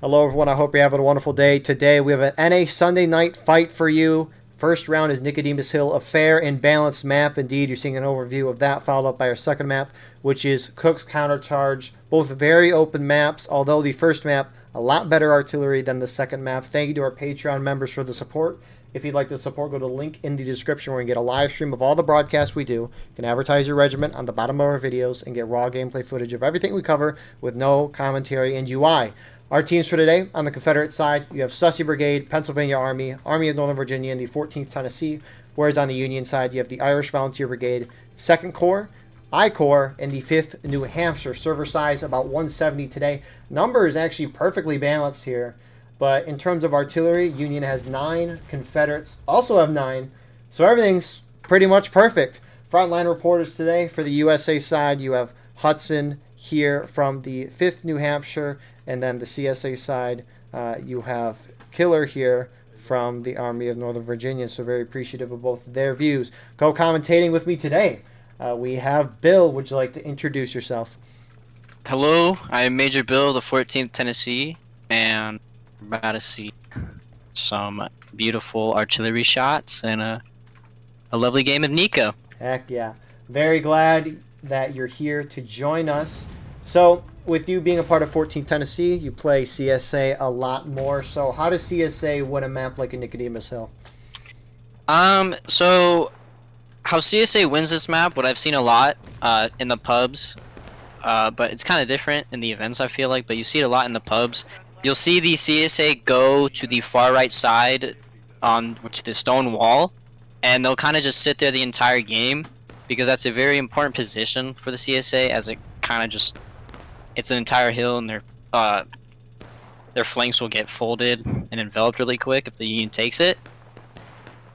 Hello, everyone. I hope you're having a wonderful day. Today, we have an NA Sunday night fight for you. First round is Nicodemus Hill, a fair and balanced map. Indeed, you're seeing an overview of that, followed up by our second map, which is Cook's Countercharge. Both very open maps, although the first map, a lot better artillery than the second map. Thank you to our Patreon members for the support. If you'd like to support, go to the link in the description where you can get a live stream of all the broadcasts we do. You can advertise your regiment on the bottom of our videos and get raw gameplay footage of everything we cover with no commentary and UI. Our teams for today, on the Confederate side, you have Sussy Brigade, Pennsylvania Army, Army of Northern Virginia, and the 14th Tennessee, whereas on the Union side, you have the Irish Volunteer Brigade, 2nd Corps, I Corps, and the 5th New Hampshire. Server size about 170 today. Number is actually perfectly balanced here, but in terms of artillery, Union has 9, Confederates also have 9, so everything's pretty much perfect. Frontline reporters today, for the USA side, you have Hudson here from the 5th New Hampshire, and then the CSA side, you have Killer here from the Army of Northern Virginia. So very appreciative of both of their views. Co-commentating with me today, we have Bill. Would you like to introduce yourself? Hello, I'm Major Bill, the 14th Tennessee, and we're about to see some beautiful artillery shots and a lovely game of Nico. Heck yeah. Very glad that you're here to join us. So, with you being a part of 14th Tennessee, you play CSA a lot more. So, how does CSA win a map like a Nicodemus Hill? So how CSA wins this map, what I've seen a lot in the pubs, but it's kind of different in the events, I feel like, but you see it a lot in the pubs. You'll see the CSA go to the far right side on to the stone wall, and they'll kind of just sit there the entire game, because that's a very important position for the CSA, as it kind of just, it's an entire hill, and their flanks will get folded and enveloped really quick if the Union takes it.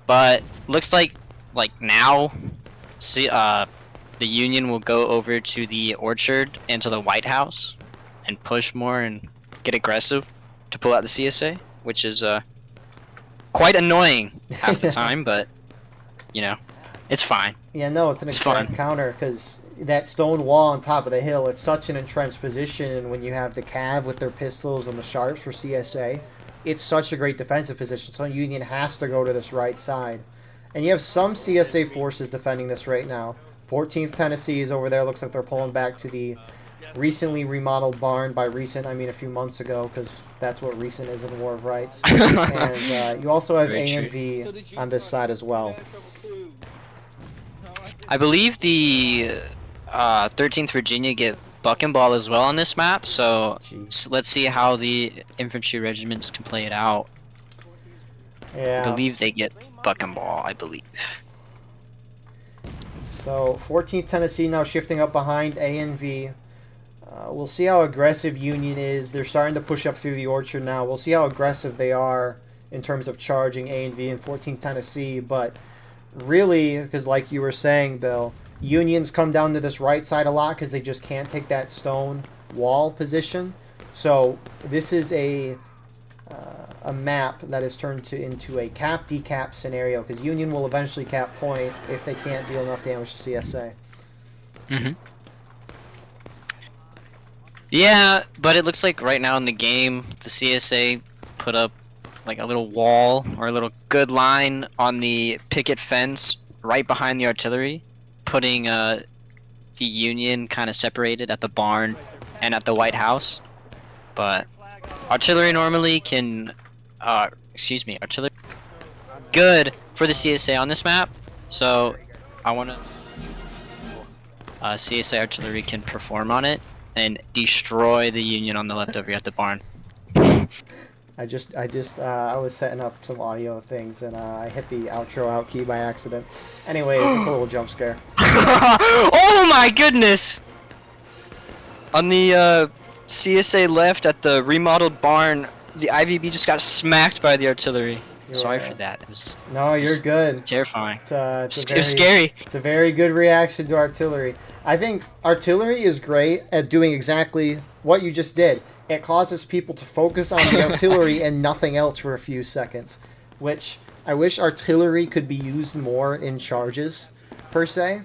But looks like now, the Union will go over to the orchard and to the White House and push more and get aggressive to pull out the CSA, which is quite annoying half the time, but you know, it's fine. Yeah, no, it's an exact counter, because that stone wall on top of the hill, it's such an entrenched position, and when you have the Cav with their pistols and the sharps for CSA, it's such a great defensive position, so Union has to go to this right side. And you have some CSA forces defending this right now. 14th Tennessee is over there. Looks like they're pulling back to the recently remodeled barn. By recent, I mean a few months ago, because that's what recent is in the War of Rights. And you also have ANV on this side as well. I believe the 13th Virginia get buck and ball as well on this map, so let's see how the infantry regiments can play it out. Yeah. I believe they get buck and ball, I believe. So 14th Tennessee now shifting up behind ANV. We'll see how aggressive Union is. They're starting to push up through the orchard now. We'll see how aggressive they are in terms of charging ANV and 14th Tennessee, but really, because like you were saying, Bill, Unions come down to this right side a lot because they just can't take that stone wall position. So this is a map that is turned into a cap decap scenario, because Union will eventually cap point if they can't deal enough damage to CSA. Yeah, but it looks like right now in the game, the CSA put up like a little wall or a little good line on the picket fence right behind the artillery, putting the Union kind of separated at the barn and at the White House. But artillery normally can, artillery good for the CSA on this map. So I want to CSA artillery can perform on it and destroy the Union on the left over at the barn. I was setting up some audio things, and I hit the outro out key by accident. Anyways, it's a little jump scare. Oh my goodness! On the CSA left at the remodeled barn, the IVB just got smacked by the artillery. Sorry for that. No, you're good. Terrifying. It was scary. It's a very good reaction to artillery. I think artillery is great at doing exactly what you just did. It causes people to focus on the artillery and nothing else for a few seconds, which I wish artillery could be used more in charges, per se,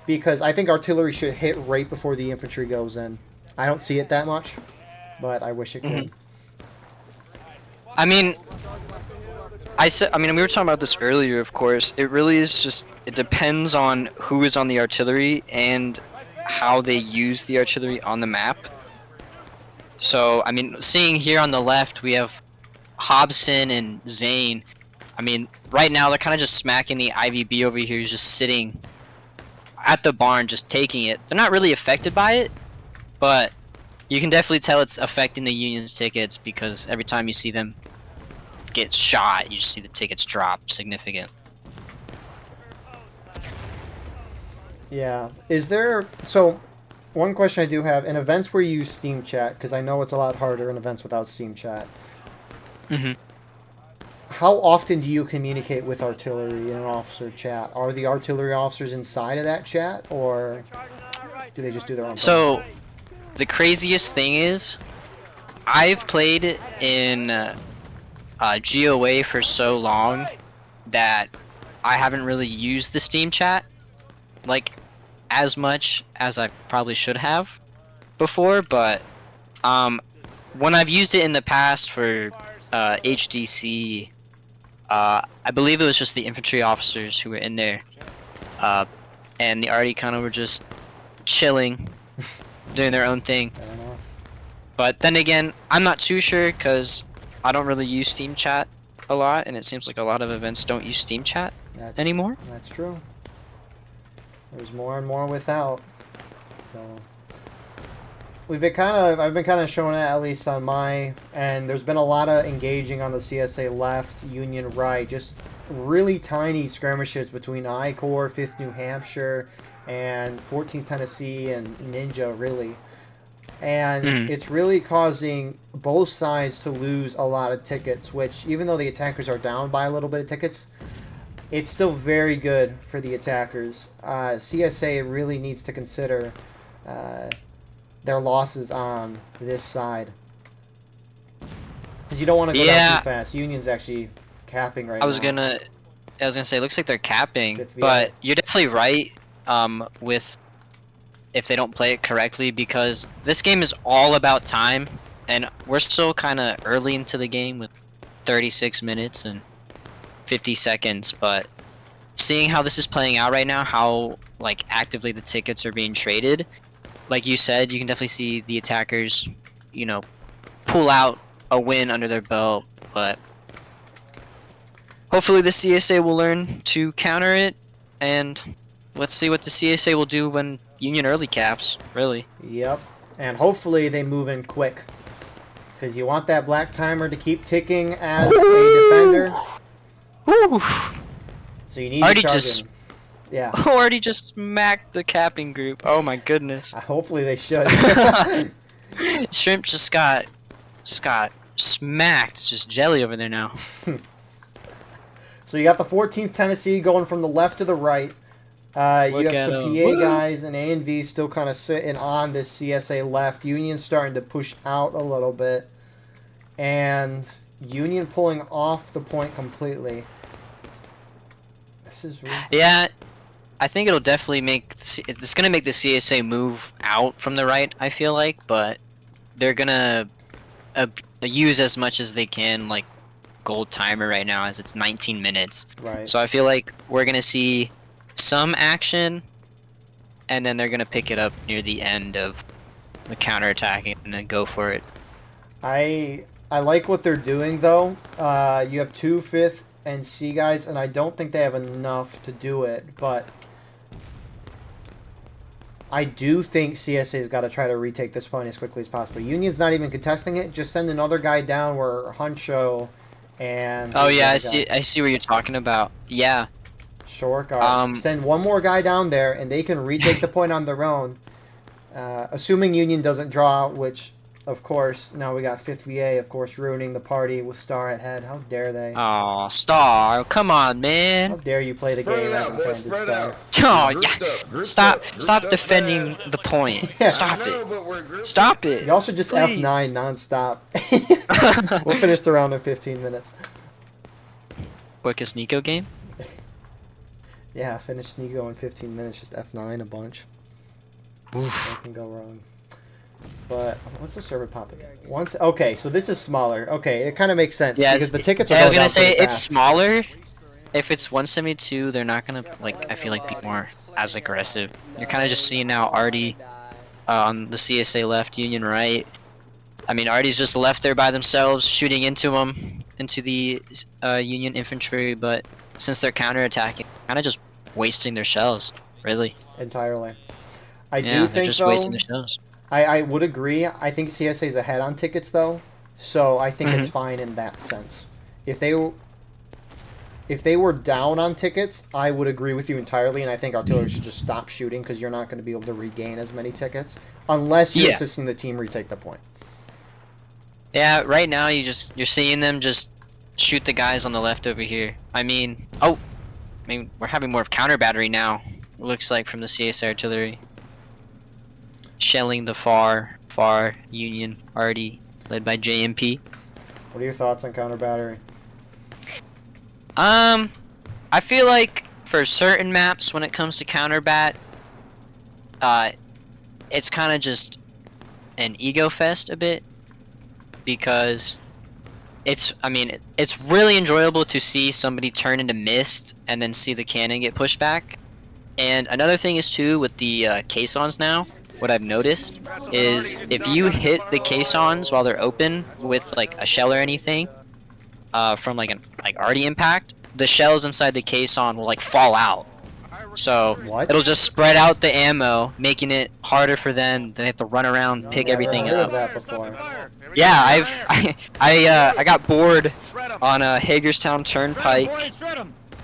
because I think artillery should hit right before the infantry goes in. I don't see it that much, but I wish it could. I mean, I mean, we were talking about this earlier, of course. It really is just, it depends on who is on the artillery and how they use the artillery on the map. So, I mean, seeing here on the left, we have Hobson and Zane. I mean, right now they're kind of just smacking the IVB over here, who's just sitting at the barn, just taking it. They're not really affected by it, but you can definitely tell it's affecting the Union's tickets because every time you see them get shot, you just see the tickets drop significant. Yeah. Is there so? One question I do have in events where you use Steam Chat, because I know it's a lot harder in events without Steam Chat. hmm How often do you communicate with artillery in an officer chat? Are the artillery officers inside of that chat, or do they just do their own thing? So, the craziest thing is, I've played in GOA for so long that I haven't really used the Steam chat like as much as I probably should have before, but when I've used it in the past for HDC, I believe it was just the infantry officers who were in there, and the arty kind of were just chilling, doing their own thing. Fair enough. But then again, I'm not too sure because I don't really use Steam Chat a lot, and it seems like a lot of events don't use Steam Chat anymore. That's true. There's more and more without. So I've been kind of showing it at least on my, and there's been a lot of engaging on the CSA left, Union right, just really tiny skirmishes between I Corps, 5th New Hampshire, and 14th Tennessee and Ninja really. And it's really causing both sides to lose a lot of tickets, which even though the attackers are down by a little bit of tickets, it's still very good for the attackers. CSA really needs to consider their losses on this side. Because you don't want to go down too fast. Union's actually capping right now. I was gonna say, it looks like they're capping, 5th VA. but you're definitely right with if they don't play it correctly, because this game is all about time, and we're still kind of early into the game with 36 minutes and 50 seconds, but seeing how this is playing out right now, how like actively the tickets are being traded, like you said, you can definitely see the attackers, you know, pull out a win under their belt, but hopefully the CSA will learn to counter it, and let's see what the CSA will do when Union early caps, really. Yep. And hopefully they move in quick. Because you want that black timer to keep ticking as a defender. Woo! So you need Already to charge just- in. Yeah. Already just smacked the capping group. Oh my goodness. Hopefully they should. Shrimp just got smacked. It's just jelly over there now. So you got the 14th Tennessee going from the left to the right. You have at some 'em. PA guys and A and V still kind of sitting on this CSA left. Union's starting to push out a little bit. And Union pulling off the point completely. This is really... Yeah, I think it'll definitely make it's gonna make the CSA move out from the right, I feel like, but they're gonna use as much as they can, like gold timer right now, as it's 19 minutes. Right. So I feel like we're gonna see some action, and then they're gonna pick it up near the end of the counterattacking and then go for it. I like what they're doing though. You have 2 5th and C guys, and I don't think they have enough to do it, but I do think CSA's got to try to retake this point as quickly as possible. Union's not even contesting it. Just send another guy down where Huncho and... Oh yeah, I see what you're talking about. Yeah. Short guard. Send one more guy down there, and they can retake the point on their own. Assuming Union doesn't draw, which, of course, now we got 5th VA, of course, ruining the party with Star at head. How dare they? Oh, Star, come on, How man. dare you play the game as intended, Star? Oh, yeah. Stop defending the point. Yeah. Stop it. Stop it. Y'all should just Please. F9 nonstop. We'll finish the round in 15 minutes. Quickest Nico game? Yeah, finish Nico in 15 minutes. Just F9 a bunch. Oof. What can go wrong? But what's the server pop again? Once. Okay, so this is smaller. Okay, it kind of makes sense Yes, because the tickets are I was going gonna down say pretty it's fast. smaller. If it's 172, they're not gonna like. I feel like be more as aggressive. You're kind of just seeing now Artie on the CSA left, Union right. I mean, Artie's just left there by themselves, shooting into them, into the Union infantry. But since they're counterattacking, kind of just wasting their shells. Really. Entirely. I do Yeah, they're think just wasting though. their shells. I would agree. I think CSA is ahead on tickets though, so I think it's Hmm. fine in that sense. If they if they were down on tickets, I would agree with you entirely, and I think artillery should just stop shooting because you're not going to be able to regain as many tickets unless you're Yeah. assisting the team retake the point. Yeah, right now you're seeing them just shoot the guys on the left over here. I mean, oh, I mean we're having more of counter battery now. It looks like from the CS artillery, shelling the far Union already led by JMP. What are your thoughts on counter battery? I feel like for certain maps when it comes to counter bat, it's kind of just an ego fest a bit because I mean, it's really enjoyable to see somebody turn into mist and then see the cannon get pushed back. And another thing is too with the caissons now. What I've noticed is if you hit the caissons while they're open with like a shell or anything, from like an arty impact, the shells inside the caisson will like fall out. So What? it'll just spread out the ammo, making it harder for them. They have to run around, pick Never everything heard up. of that before. Yeah, I got bored on a Hagerstown Turnpike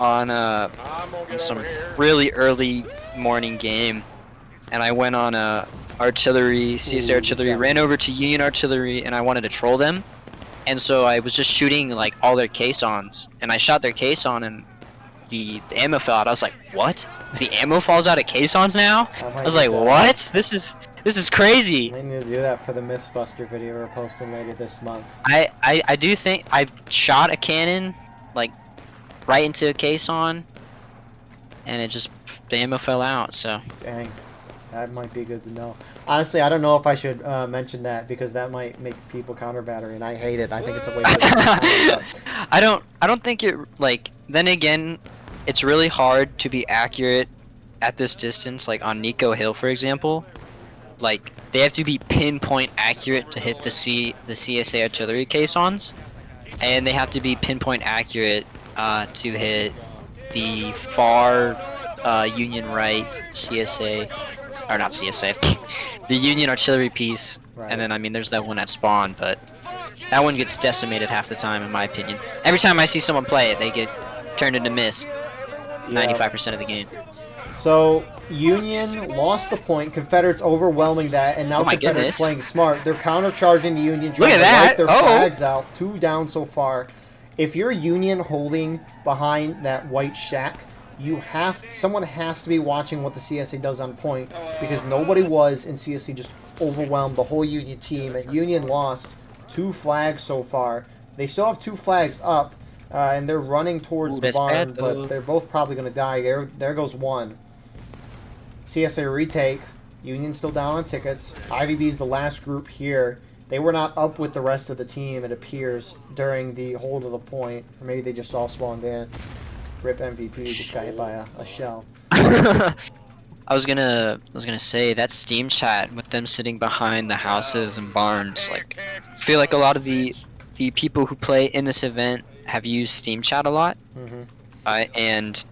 on some really early morning game, and I went on CSA artillery, ran over to Union artillery, and I wanted to troll them, and so I was just shooting like all their caissons, and I shot their caisson, and the ammo fell out. I was like, what? The ammo falls out of caissons now? I was like, what? This is crazy. I need to do that for the Mythbuster video we're posting later this month. I do think I shot a cannon like right into a caisson, and it just the ammo fell out. So Dang, that might be good to know. Honestly, I don't know if I should mention that because that might make people counter battery, and I hate it. I think it's a waste of time. I don't think it like. Then again, it's really hard to be accurate at this distance. Like on Nico Hill, for example, like they have to be pinpoint accurate to hit the CSA artillery caissons, and they have to be pinpoint accurate to hit the far Union right CSA, or not CSA, the Union artillery piece. Right. And then I mean there's that one at spawn, but that one gets decimated half the time in my opinion. Every time I see someone play it, they get turned into mist 95% of the game. So Union lost the point. Confederates overwhelming that, and now Oh my Confederates goodness. playing smart. They're countercharging the Union, trying Look at to that. wipe their Oh. flags out. 2 down so far. If you're Union holding behind that white shack, someone has to be watching what the CSA does on point because nobody was, and CSA just overwhelmed the whole Union team. And Union lost 2 flags so far. They still have 2 flags up, and they're running towards the that's barn, bad, though. but they're both probably going to die. There goes one. CSA retake. Union still down on tickets. IVB's the last group here. They were not up with the rest of the team, it appears, during the hold of the point. Or maybe they just all spawned in. Rip MVP just got hit by a shell. I was gonna say that Steam chat with them sitting behind the houses and barns. Like, I feel like a lot of the people who play in this event have used Steam chat a lot, and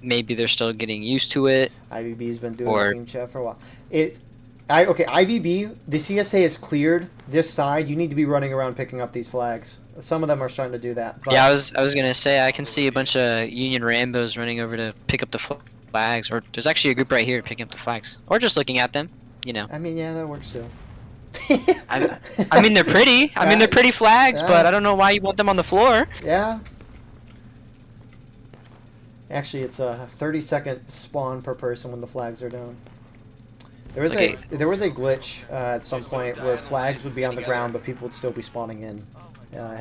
maybe they're still getting used to it. IVB's been doing Or- the same chat for a while. Okay, IVB, the CSA is cleared this side. You need to be running around picking up these flags. Some of them are starting to do that. But Yeah, I was gonna say I can see a bunch of Union Rambos running over to pick up the flags, or there's actually a group right here picking up the flags, or just looking at them. You know. I mean, yeah, that works too. I mean, they're pretty. I mean, they're pretty flags, but I don't know why you want them on the floor. Yeah. Actually, it's a 30-second spawn per person when the flags are down. There was a glitch at some point where flags would be on the ground, but people would still be spawning in.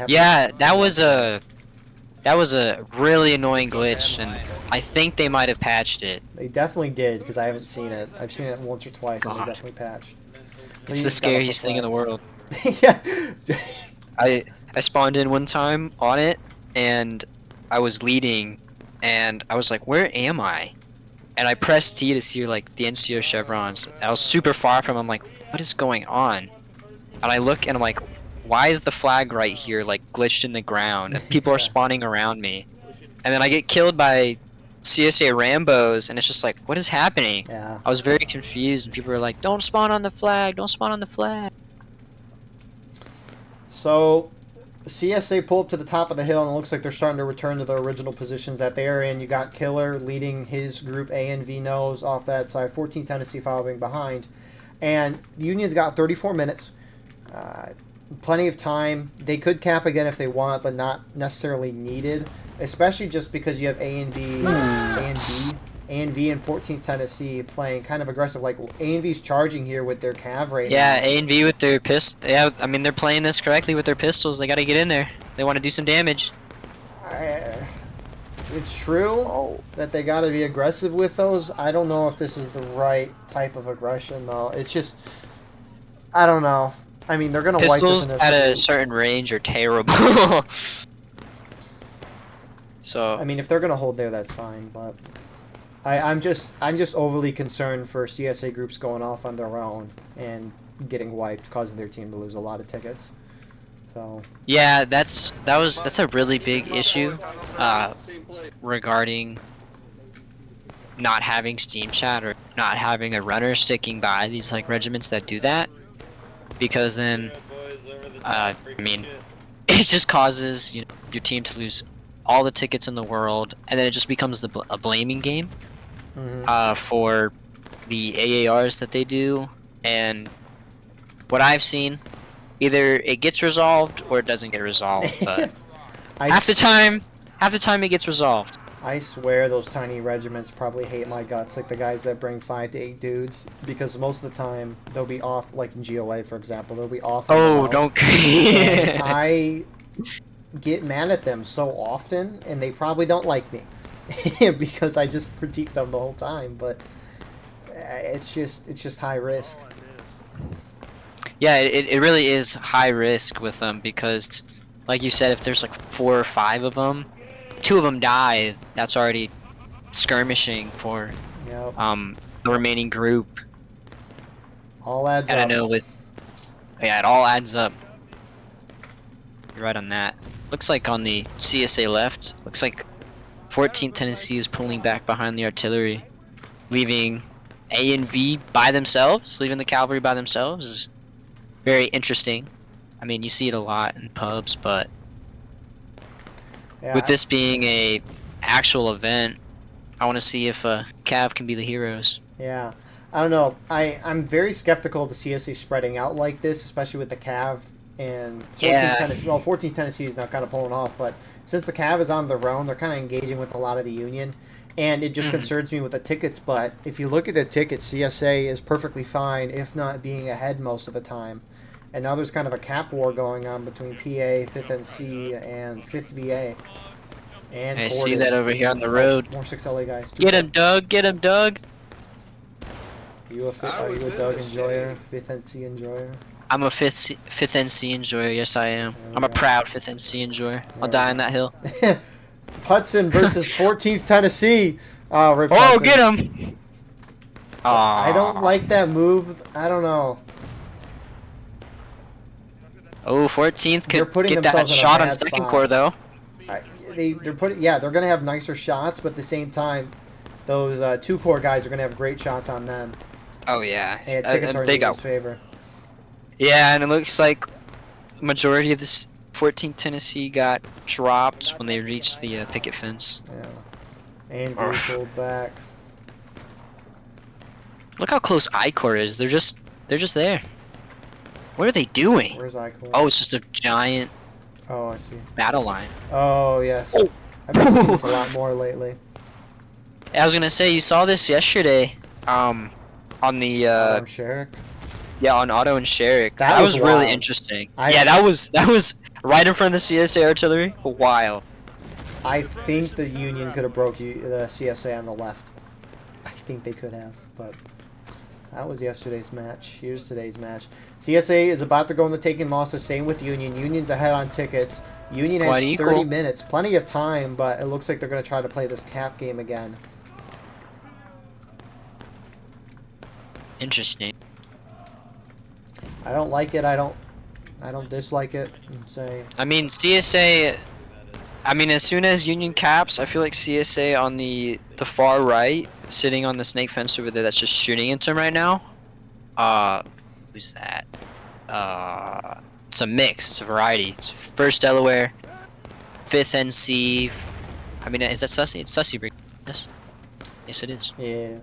Yeah, that was a really annoying glitch, and I think they might have patched it. They definitely did, because I haven't seen it. I've seen it once or twice, and they God. definitely patched. It's the scariest thing in the world. Yeah. I spawned in one time on it, and I was leading, and I was like, where am I? And I pressed T to see like the NCO chevrons. I was super far from. I'm like, what is going on? And I look and I'm like, why is the flag right here like glitched in the ground? And people are Yeah. spawning around me. And then I get killed by CSA Rambos, and it's just like, what is happening? Yeah. I was very confused, and people were like, don't spawn on the flag, don't spawn on the flag. So, CSA pull up to the top of the hill, and it looks like they're starting to return to their original positions that they are in. You got Killer leading his group A and V nose off that side, 14 Tennessee following behind. And Union's got 34 minutes. Plenty of time. They could cap again if they want, but not necessarily needed, especially just because you have A and V, and 14th Tennessee playing kind of aggressive. Like A and V's charging here with their cav right Yeah, now. A and V with their yeah, I mean, they're playing this correctly with their pistols. They got to get in there. They want to do some damage. It's true that they got to be aggressive with those. I don't know if this is the right type of aggression, though. It's just, I don't know. I mean, they're gonna wipe this Pistols at a certain range are terrible. So I mean, if they're gonna hold there, that's fine. But I'm just overly concerned for CSA groups going off on their own and getting wiped, causing their team to lose a lot of tickets. So yeah, that's a really big issue regarding not having Steam Chat or not having a runner sticking by these like regiments that do that, because then I mean, it just causes your team to lose all the tickets in the world, and then it just becomes a blaming game for the AARs that they do. And what I've seen, either it gets resolved or it doesn't get resolved. But half the time it gets resolved. I swear those tiny regiments probably hate my guts, like the guys that bring 5 to 8 dudes, because most of the time they'll be off, like in GOA for example, they'll be off. Oh, don't. And I get mad at them so often, and they probably don't like me because I just critique them the whole time. But it's just high risk. Yeah, it really is high risk with them because, like you said, if there's like 4 or 5 of them, 2 of them die. That's already skirmishing for Yep. the remaining group. All adds And up. I know it all adds up. You're right on that. Looks like on the CSA left, looks like 14th Tennessee is pulling back behind the artillery, leaving A and V by themselves, leaving the cavalry by themselves is very interesting. I mean, you see it a lot in pubs, but Yeah, with this being a actual event, I want to see if Cav can be the heroes. Yeah, I don't know. I'm very skeptical of the CSA spreading out like this, especially with the Cav and 14th Tennessee. Well, 14th Tennessee is now kind of pulling off, but since the Cav is on their own, they're kind of engaging with a lot of the Union, and it just concerns me with the tickets. But if you look at the tickets, CSA is perfectly fine, if not being ahead most of the time. And now there's kind of a cap war going on between PA, 5th NC, and 5th VA. And I see that over here on the road. More 6LA guys. Get him, Doug! Get him, Doug! Are you a Doug enjoyer? 5th NC enjoyer? I'm a 5th NC enjoyer, yes I am. I'm a proud 5th NC enjoyer. I'll die on that hill. Hudson versus 14th Tennessee. Rip Oh, Hudson. get him! I don't like that move. I don't know. Oh, 14th They're could putting get that themselves in a shot on bad second spot. core though. They're putting, yeah, they're gonna have nicer shots, but at the same time, those 2-core guys are gonna have great shots on them. Oh yeah, And tickets are in they Union's got. favor. Yeah, and it looks like majority of this 14th Tennessee got dropped when they reached the picket fence. Yeah. And pulled back. Look how close I-core is. They're just there. What are they doing? Where's Icon? Oh, it's just a giant Oh, I see. battle line. Oh, yes. Oh. I've been seeing this a lot more lately. I was gonna say you saw this yesterday, on the Sherrick. yeah, on Otto and Sherrick. That That was was really wild. interesting. I- Yeah, that was right in front of the CSA artillery. Wild. I think the Union could have broke the CSA on the left. I think they could have, but That was yesterday's match. Here's today's match. CSA is about to go into taking losses. Same with Union. Union's ahead on tickets. Union has Quite 30 equal. minutes. Plenty of time, but it looks like they're going to try to play this cap game again. Interesting. I don't like it. I don't dislike it. I'm saying. I mean, CSA. I mean, as soon as Union caps, I feel like CSA on the far right, sitting on the snake fence over there, that's just shooting into him right now. Who's that? It's a mix. It's a variety. It's first Delaware, 5th NC. I mean, is that Sussy? It's Sussy Brigade. Yes. Yes, it is. Yeah.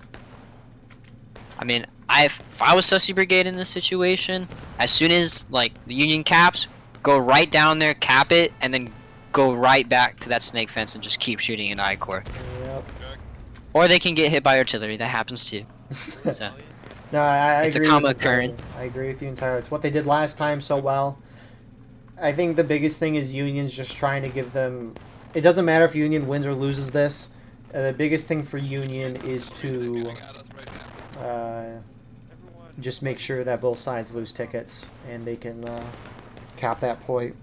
I mean, if I was Sussy Brigade in this situation, as soon as like the Union caps, go right down there, cap it, and then go right back to that snake fence and just keep shooting in I-core. Yep. Or they can get hit by artillery. That happens too. So No, I It's a agree. common with you entirely. occurrence. I agree with you entirely. It's what they did last time so well. I think the biggest thing is Union's just trying to give them. It doesn't matter if Union wins or loses this. The biggest thing for Union is to just make sure that both sides lose tickets and they can cap that point.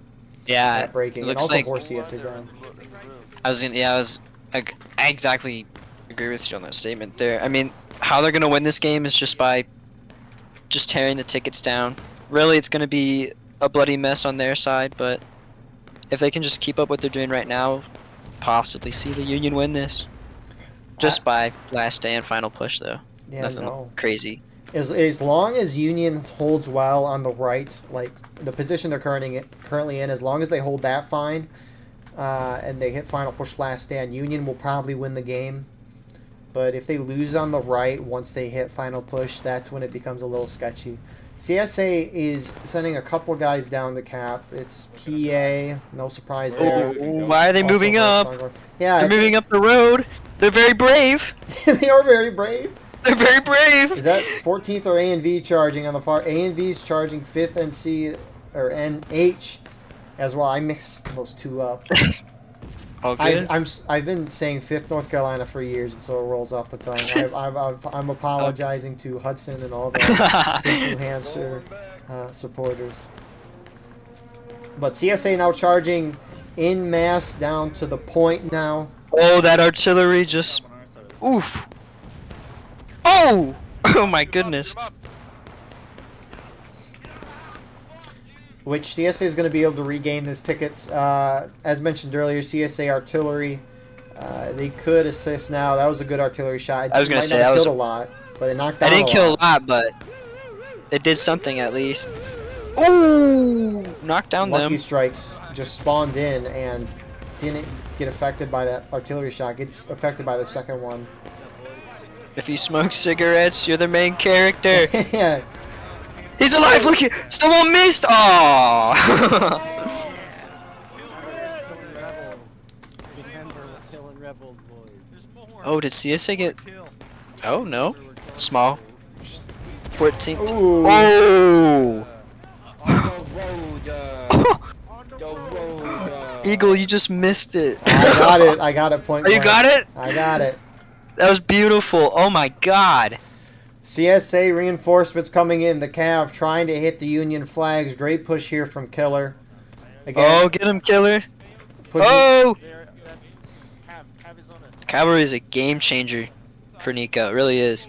yeah, That breaking. it And looks also like force CSA down. I exactly agree with you on that statement there. I mean, how they're gonna win this game is just by just tearing the tickets down. Really, it's gonna be a bloody mess on their side, but if they can just keep up what they're doing right now, possibly see the Union win this. Just by last stand final push though. Yeah, Nothing no. crazy. As long as Union holds well on the right, like the position they're currently in, as long as they hold that fine, and they hit final push last stand, Union will probably win the game. But if they lose on the right once they hit final push, that's when it becomes a little sketchy. CSA is sending a couple guys down the cap. It's PA, no surprise there. Why are they Also moving Horse up? Longhorn. Yeah, They're moving up the road. They're very brave. they are very brave. They're very brave. Is that 14th or A&V charging on the far? A&V's charging 5th NC or NH as well. I mixed those two up. All good. I've been saying 5th North Carolina for years, and so it rolls off the tongue. I'm apologizing to Hudson and all the 5th New Hampshire supporters. But CSA now charging in mass down to the point now. Oh, that artillery just. Oof. Oh! Oh my goodness. Which CSA is going to be able to regain these tickets. As mentioned earlier, CSA artillery, they could assist now. That was a good artillery shot. I was It gonna might say, not have that was killed a lot, but it knocked I down didn't a kill lot. a lot, but it did something at least. Ooh! Knocked down Lucky them. strikes just spawned in and didn't get affected by that artillery shot. Gets affected by the second one. If you smoke cigarettes, you're the main character. Yeah. He's alive! Look at someone missed! Aww! Oh, did CSA get... Oh, no. Small. 14th. Ooh. Oh! Eagle, you just missed it. I got it. I got it. Point Oh, you blank. got it? I got it. That was beautiful. Oh my god. CSA reinforcements coming in. The Cav trying to hit the Union flags. Great push here from Killer. Again, Oh, get him, Killer. pushing- Oh! Cavalry is a game changer for Nico. It really is.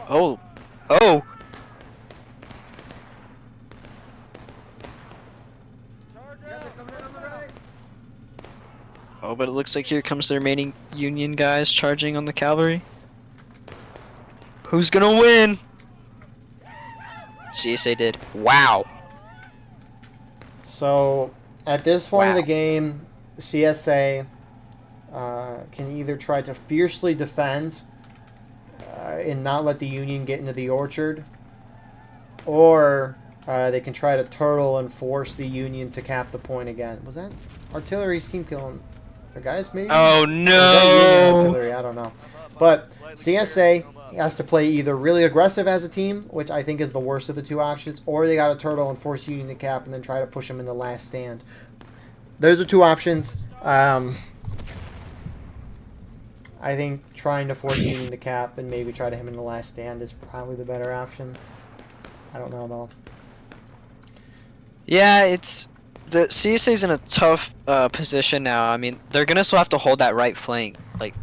Oh. Oh! Oh, but it looks like here comes the remaining Union guys charging on the cavalry. Who's gonna win? CSA did. Wow. So at this point of Wow. the game, CSA can either try to fiercely defend and not let the Union get into the orchard, or they can try to turtle and force the Union to cap the point again. Was that artillery's team killing their guys? Maybe. Oh Or was that Union no! artillery? I don't know. But CSA has to play either really aggressive as a team, which I think is the worst of the two options, or they got to turtle and force Union to cap and then try to push them in the last stand. Those are two options. I think trying to force Union to cap and maybe try to him in the last stand is probably the better option. I don't know though. Yeah, it's the CSA's in a tough position now. I mean, they're gonna still have to hold that right flank. Like,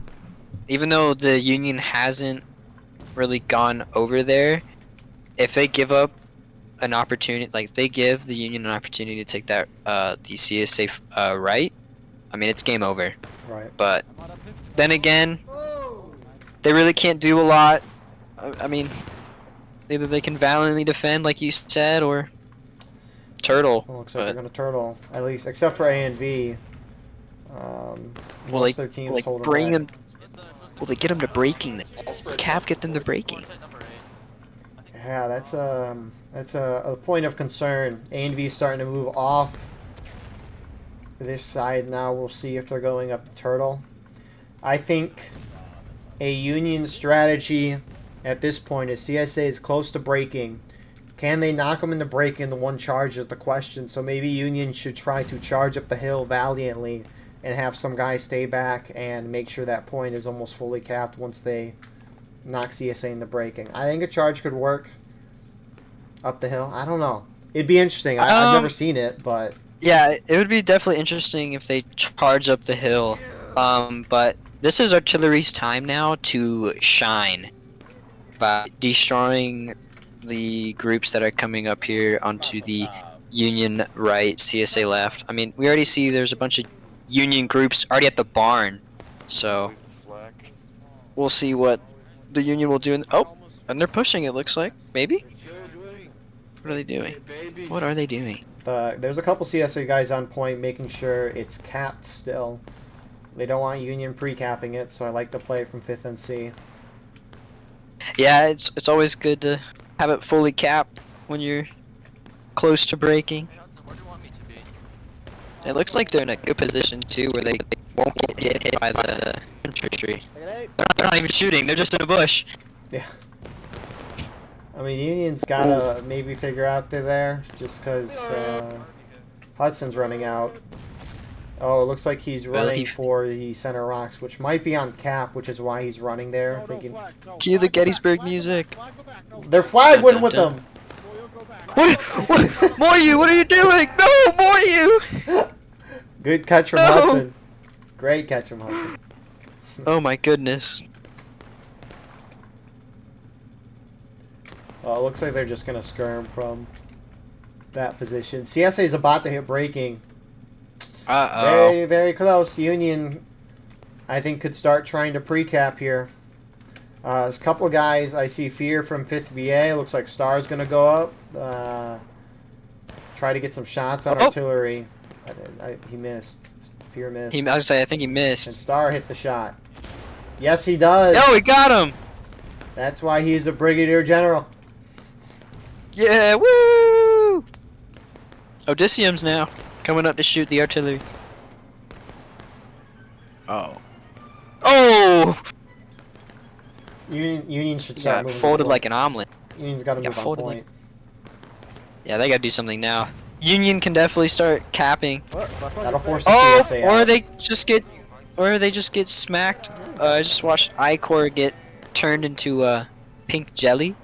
even though the Union hasn't really gone over there, if they give up an opportunity, like they give the Union an opportunity to take that the CSA right, I mean it's game over. Right. But then again, they really can't do a lot. I mean, either they can valiantly defend, like you said, or turtle. Well, looks like they're going to turtle, at least, except for A and V. Most of their teams like hold bring them. them. Will they get them to breaking? Cap get them to breaking. Yeah, that's a point of concern. A and V starting to move off this side now. We'll see if they're going up turtle. I think a Union strategy at this point is CSA is close to breaking. Can they knock them into breaking? The one charge is the question. So maybe Union should try to charge up the hill valiantly and have some guys stay back and make sure that point is almost fully capped once they knock CSA into breaking. I think a charge could work up the hill. I don't know. It'd be interesting. I've never seen it, but yeah, it would be definitely interesting if they charge up the hill. But this is artillery's time now to shine by destroying the groups that are coming up here onto the Union right, CSA left. I mean, we already see there's a bunch of Union groups already at the barn, so we'll see what the Union will do. Oh, and they're pushing, it looks like. Maybe? What are they doing? What are they doing? there's a couple CSA guys on point making sure it's capped still. They don't want Union pre-capping it, so I like the play from 5th and C. Yeah, it's always good to have it fully capped when you're close to breaking. It looks like they're in a good position too, where they won't get hit by the infantry. They're not even shooting; they're just in a bush. Yeah. I mean, Union's gotta maybe figure out they're there, just because Hudson's running out. Oh, it looks like he's running for the center rocks, which might be on cap, which is why he's running there, thinking... Cue the Gettysburg music. Their flag went with them! What? More you, what are you doing? No, more you! Good catch from Hudson. Great catch from Hudson. Oh my goodness. Well, it looks like they're just going to skirm from that position. CSA is about to hit breaking. Uh-oh. Very, very close. Union, I think, could start trying to pre-cap here. There's a couple of guys. I see Fear from 5th VA. Looks like Star's going to go up. Try to get some shots on artillery. He missed. Fear missed. I was gonna say, I think he And missed. Star hit the shot. Yes, he does. Oh, he got him! That's why he's a Brigadier General. Yeah, woo! Odysseum's now coming up to shoot the artillery. Oh. Oh! Union should start Got moving. folded to like an omelet. Union's got to got move on folded point. Yeah, they gotta do something now. Union can definitely start capping. That'll force the Oh, CSA or out. they just get smacked. I just watched I-Core get turned into pink jelly.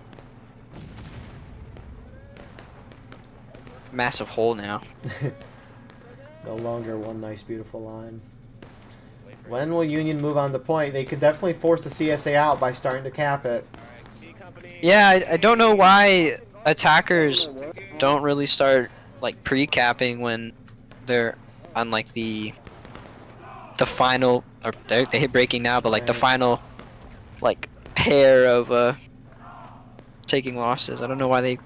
Massive hole now. No longer one nice, beautiful line. When will Union move on the point? They could definitely force the CSA out by starting to cap it. Yeah, I don't know why attackers don't really start like pre-capping when they're on like the final, or they hit breaking now, but like the final like pair of taking losses. I don't know why they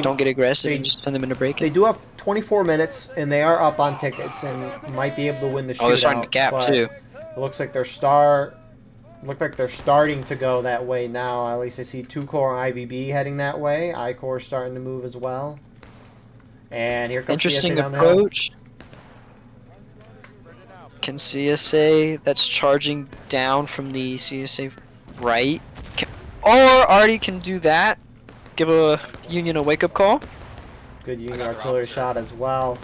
don't get aggressive and just send them into breaking. They do have 24 minutes, and they are up on tickets and might be able to win the shootout. Oh, they're starting to cap but too. It looks like they're starting to go that way now. At least I see 2-core IVB heading that way. I-core starting to move as well. And here comes Interesting CSA down the hill. approach. Can CSA that's charging down from the CSA right, or already can do that? Give a Union a wake-up call. Good Union artillery shot as well.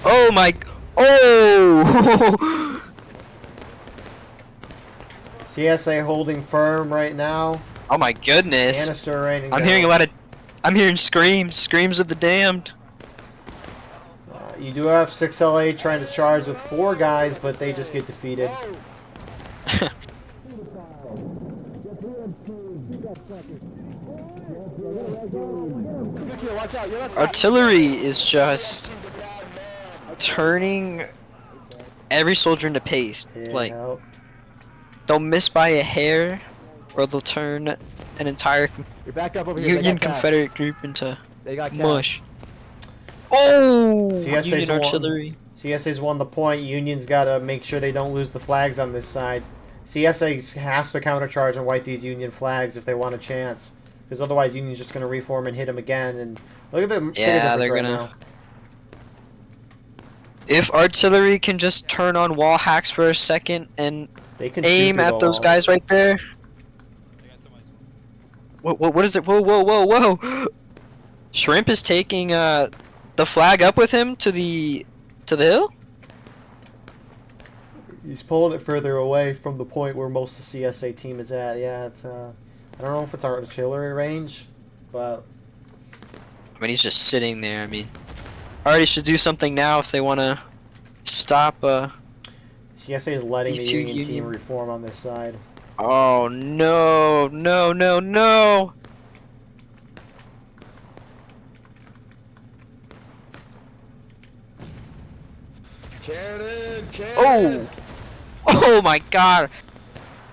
Oh my! Oh! CSA holding firm right now. Oh my goodness! Canister raining I'm down. hearing a lot of. I'm hearing screams of the damned. You do have 6LA trying to charge with 4 guys, but they just get defeated. Artillery is just turning every soldier into paste. Yeah, Like, they'll miss by a hair, or they'll turn an entire You're back up over here. Union Confederate group into They got mush. Oh! CSA's Union won. artillery. CSA's won the point. Union's got to make sure they don't lose the flags on this side. CSA has to countercharge and wipe these Union flags if they want a chance. Because otherwise Union's just going to reform and hit them again. And look at the Yeah, they're right gonna. now. If artillery can just turn on wall hacks for a second and They can aim shoot through at the those wall. guys right there. What is it? Whoa! Shrimp is taking the flag up with him to the hill. He's pulling it further away from the point where most of the CSA team is at. Yeah, it's I don't know if it's artillery range, but I mean, he's just sitting there. I mean, already should do something now if they want to stop. CSA is letting These the two Union team Union- reform on this side. Oh no! Cannon! Oh! Oh my God!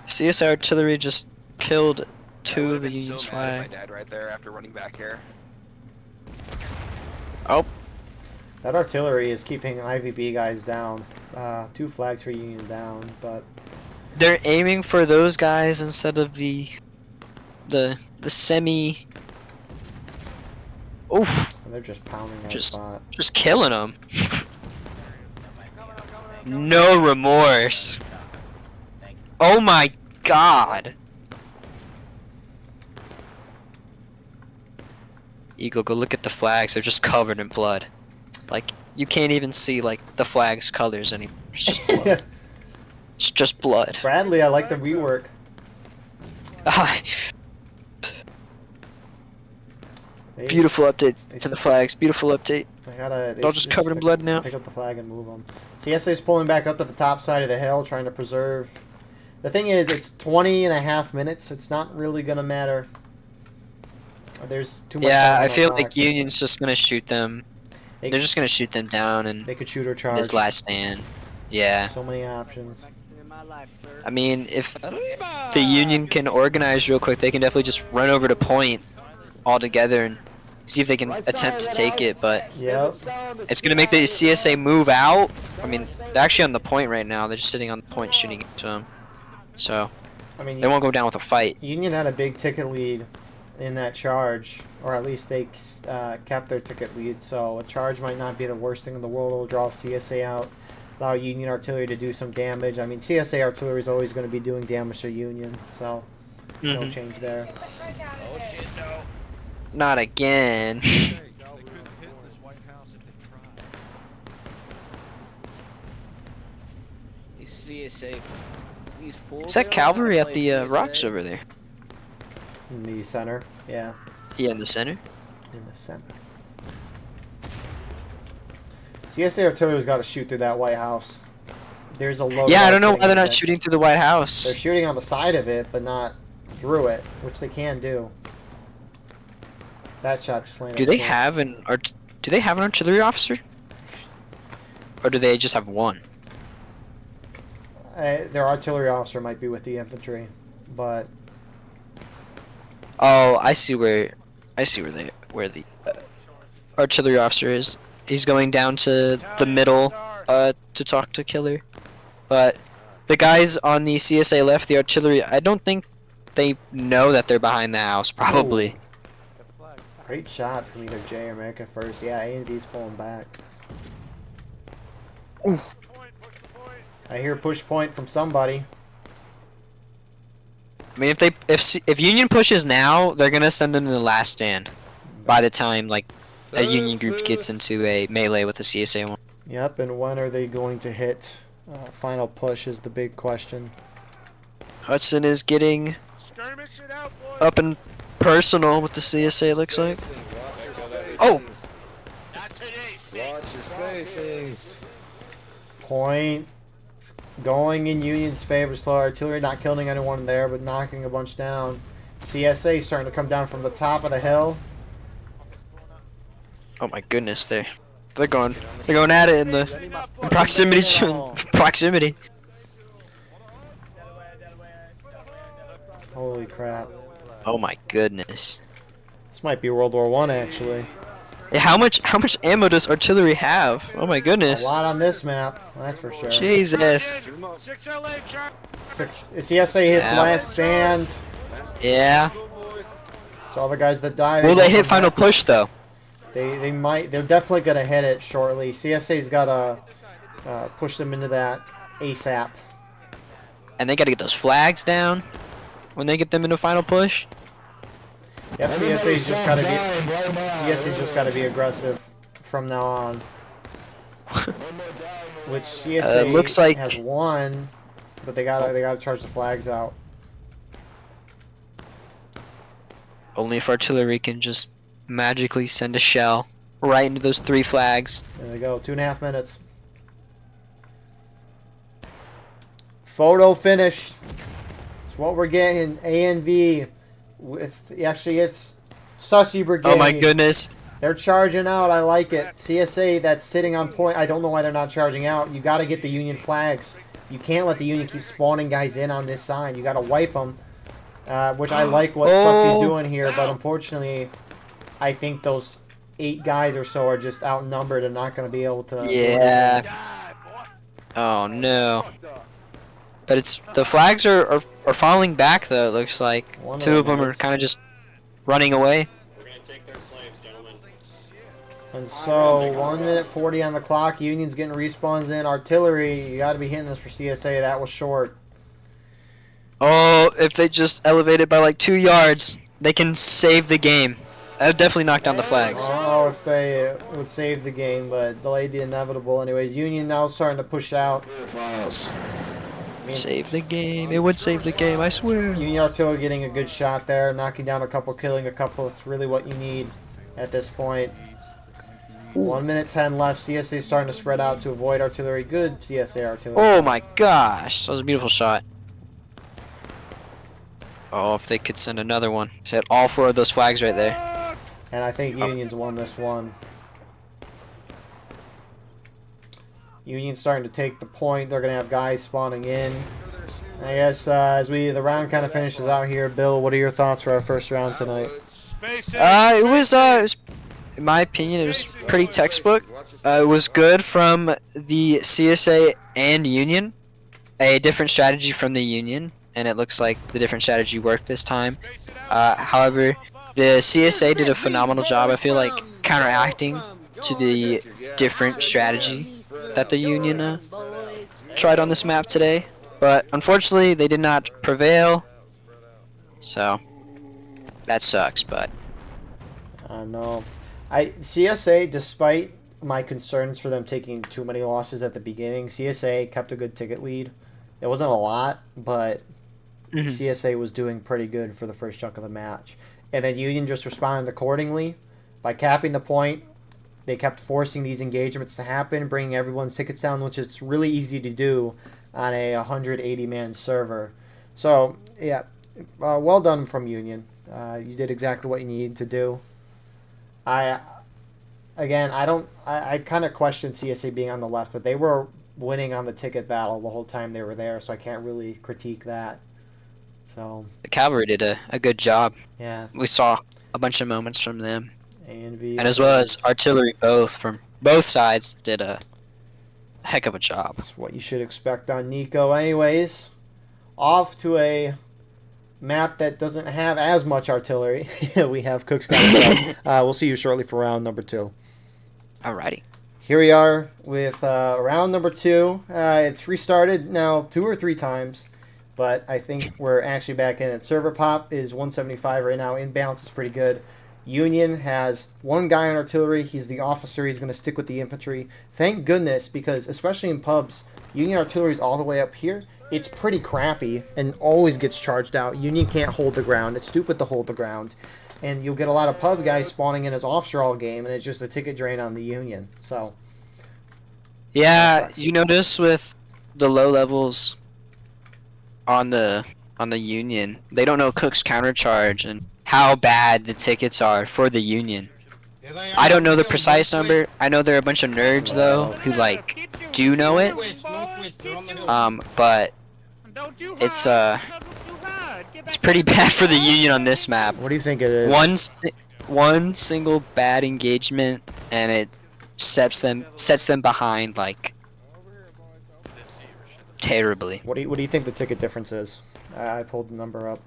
CSI artillery just killed two of the Union's so mad at flag. my dad right there after running back here. Oh, That artillery is keeping IVB guys down. 2 flags for Union down, but they're aiming for those guys instead of the semi. Oof! they're just pounding that Just- spot. Just killing them. No remorse. Oh my God. Eagle, go look at the flags. They're just covered in blood. Like, you can't even see, like, the flag's colors anymore. It's just blood. It's just blood. Bradley, I like the rework. They- Beautiful update to the flags. Beautiful update. They All just covered in pick- blood now. Pick up the flag and move them. CSA's pulling back up to the top side of the hill, trying to preserve. The thing is, it's 20.5 minutes. It's not really going to matter. There's too much Yeah, time I on the feel clock. like Union's just gonna shoot them. They- They're just gonna shoot them down and They could shoot or charge. his last stand. Yeah. So many options. I mean, if the Union can organize real quick, they can definitely just run over to point all together and see if they can attempt to take it. But Yep. it's gonna make the CSA move out. I mean, they're actually on the point right now. They're just sitting on the point shooting into them. So I mean, they won't go down with a fight. Union had a big ticket lead in that charge, or at least they kept their ticket lead. So a charge might not be the worst thing in the world. It'll draw CSA out, allow Union artillery to do some damage. I mean, CSA artillery is always going to be doing damage to Union, so no Mhm. change there. Oh shit, no. Not again. They couldn't hit this White House if they tried. These CSA, these fools. Is that cavalry at the rocks over there? In the center, yeah, Yeah, in the center. in the center. CSA artillery's got to shoot through that White House. There's a low. Yeah, I don't know why they're not shooting through the White House. They're shooting on the side of it, but not through it, which they can do. That shot just landed. Do they short. have an artillery officer? Or do they just have one? Their artillery officer might be with the infantry, but Oh, I see where the artillery officer is. He's going down to the middle to talk to Killer. But the guys on the CSA left, the artillery, I don't think they know that they're behind the house, probably. great shot from either J or American First. Yeah, A and B's pulling back. Ooh. I hear push point from somebody. I mean, if Union pushes now, they're gonna send them to the last stand. By the time like a Union group gets into a melee with the CSA one. Yep, and when are they going to hit? Final push is the big question. Hudson is getting Skirmish it out, boys. up and personal with the CSA, it looks like. Oh! Not today, Watch your spacings. Point going in Union's favor. Slow artillery not killing anyone there, but knocking a bunch down. CSA starting to come down from the top of the hill. Oh my goodness, they're going at it in the proximity. Proximity. Holy crap. Oh my goodness. This might be World War One actually. Yeah, how much ammo does artillery have? Oh my A goodness. lot on this map, that's for sure. Jesus. 6 LA, Charlie. CSA hits Yeah. last stand. Yeah. So all the guys that die. Will go they hit from final that. push though? They might. They're definitely gonna hit it shortly. CSA's gotta push them into that ASAP. And they gotta get those flags down when they get them into final push. Yep, CSA's just gotta be. CSA's just gotta be aggressive from now on. Which CSA looks like- has won, but they gotta charge the flags out. Only if artillery can just magically send a shell right into those 3 flags. There they go. 2.5 minutes. Photo finish. It's what we're getting. ANV with actually it's Sussy Brigade. Oh my goodness. They're charging out. I like it. CSA that's sitting on point. I don't know why they're not charging out. You got to get the Union flags. You can't let the Union keep spawning guys in on this side. You got to wipe them. Which I like what Sussy's doing here, but unfortunately, I think those 8 guys or so are just outnumbered and not going to be able to. Yeah. Die, boy. Oh no. But it's the flags are falling back though. It looks like One of 2 of them them are is. kind of just running away. We're gonna take their slaves, gentlemen. And so 1 minute 40 on the clock. Union's getting respawns in. Artillery, you got to be hitting this for CSA. That was short. Oh, if they just elevate it by like 2 yards, they can save the game. That would definitely knock down the flags. Oh, if they would save the game, but delayed the inevitable. Anyways, Union now starting to push out. Files. I mean, Save the game. It would save the game, I swear. Union Artillery getting a good shot there, knocking down a couple, killing a couple. It's really what you need at this point. 1 minute 10 left. CSA starting to spread out to avoid artillery. Good CSA artillery. Oh my gosh. That was a beautiful shot. Oh, if they could send another one. Hit all 4 of those flags right there. And I think Union's won this one. Union's starting to take the point. They're going to have guys spawning in. I guess as the round kind of finishes out here, Bill, what are your thoughts for our first round tonight? Space It was, in my opinion, it was pretty textbook. It was good from the CSA and Union. A different strategy from the Union, and it looks like the different strategy worked this time. However, the CSA did a phenomenal job, I feel like, counteracting to the different strategy that the Union tried on this map today. But unfortunately, they did not prevail. So, that sucks, but... No. CSA, despite my concerns for them taking too many losses at the beginning, CSA kept a good ticket lead. It wasn't a lot, but CSA was doing pretty good for the first chunk of the match. And then Union just responded accordingly. By capping the point, they kept forcing these engagements to happen, bringing everyone's tickets down, which is really easy to do on a 180-man server. So, yeah, well done from Union. You did exactly what you needed to do. I kind of question CSA being on the left, but they were winning on the ticket battle the whole time they were there, so I can't really critique that. So The cavalry did a good job. yeah, We saw a bunch of moments from them. ANV And as well as artillery, from both sides did a heck of a job. that's what you should expect on Nico. Anyways, off to a map that doesn't have as much artillery. We have Cook's County. We'll see you shortly for round number 2. Alrighty. Here we are with round number 2. It's restarted now 2 or 3 times, but I think we're actually back in it. Server pop is 175 right now. Inbalance is pretty good. Union has one guy on artillery. He's the officer. He's going to stick with the infantry. Thank goodness, because especially in pubs, Union artillery is all the way up here. It's pretty crappy and always gets charged out. Union can't hold the ground. It's stupid to hold the ground. And you'll get a lot of pub guys spawning in as officer all game, and it's just a ticket drain on the Union. So, Yeah, you notice with the low levels on the Union, they don't know Cook's countercharge and how bad the tickets are for the Union. I don't know the precise number. I know there are a bunch of nerds though who like do know it. But it's pretty bad for the Union on this map. what do you think it is? One single bad engagement and it sets them behind like terribly. What do you think the ticket difference is? I pulled the number up.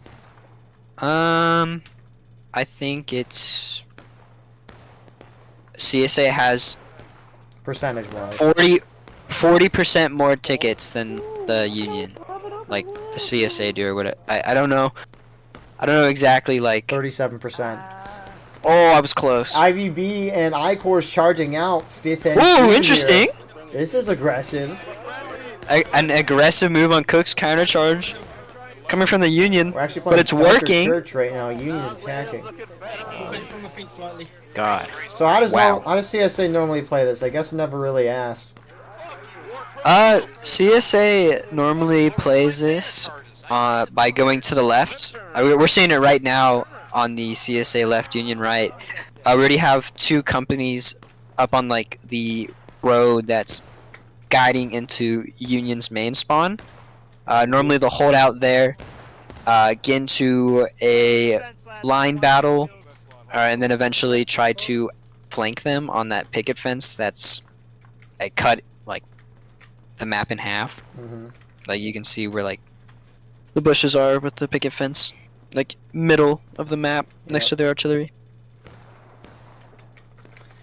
I think it's CSA has Percentage-wise. 40% more tickets than the Union, like the CSA do or whatever. I don't know. I don't know exactly like. 37%. Oh, I was close. IVB and I-Corps charging out 5th and Ooh, interesting. This is aggressive. An aggressive move on Cook's countercharge, coming from the Union, We're actually playing but it's Dr. working. Church right now. Union is attacking. God. So how does Wow. how does CSA normally play this? I guess I never really asked. CSA normally plays this by going to the left. We're seeing it right now on the CSA left, Union right. We already have two companies up on like the road that's guiding into Union's main spawn. Normally they'll hold out there, get into a line battle, and then eventually try to flank them on that picket fence that's cut like the map in half. Mm-hmm. Like you can see where like the bushes are with the picket fence, like middle of the map next to their artillery.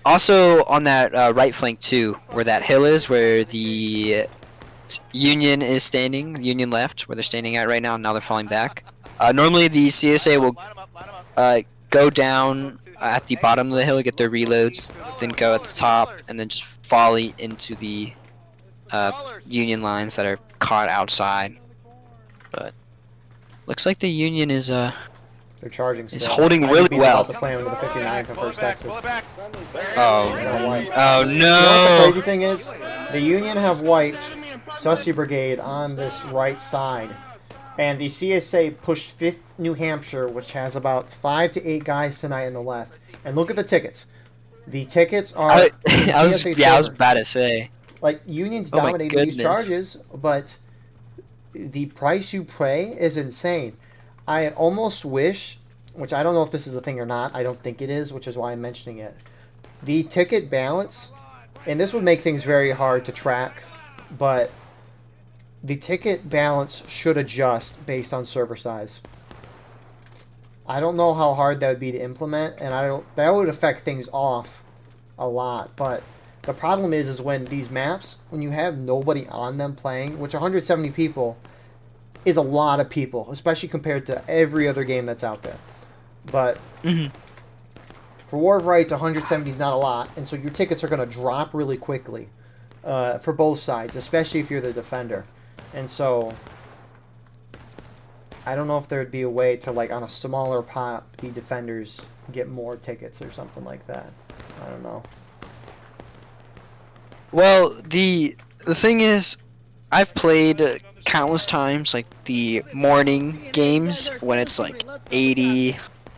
Also on that right flank too, where that hill is, where the Union is standing, Union left, where they're standing at right now. Now they're falling back. Normally the CSA will go down at the bottom of the hill, get their reloads, then go at the top, and then just volley into the Union lines that are caught outside. But looks like the Union is They're charging. Is still. holding IVB's really well. About to slam into the 59th and First Texas. oh You know what oh the no. crazy thing is? The Union have wiped Sussy Brigade on this right side. And the CSA pushed 5th New Hampshire, which has about 5 to 8 guys tonight in the left. And look at the tickets. The tickets are... I CSA was server. about to say. Like, Union's Oh my dominating these goodness. charges, but the price you pay is insane. I almost wish, which I don't know if this is a thing or not, I don't think it is, which is why I'm mentioning it. The ticket balance, and this would make things very hard to track, but the ticket balance should adjust based on server size. I don't know how hard that would be to implement, and that would affect things off a lot, but the problem is when these maps, when you have nobody on them playing, which 170 people is a lot of people, especially compared to every other game that's out there. But for War of Rights, 170 is not a lot, and so your tickets are going to drop really quickly for both sides, especially if you're the defender. And so I don't know if there would be a way to, like, on a smaller pop, the defenders get more tickets or something like that. I don't know. Well, the thing is, I've played countless times like the morning games when it's like 80,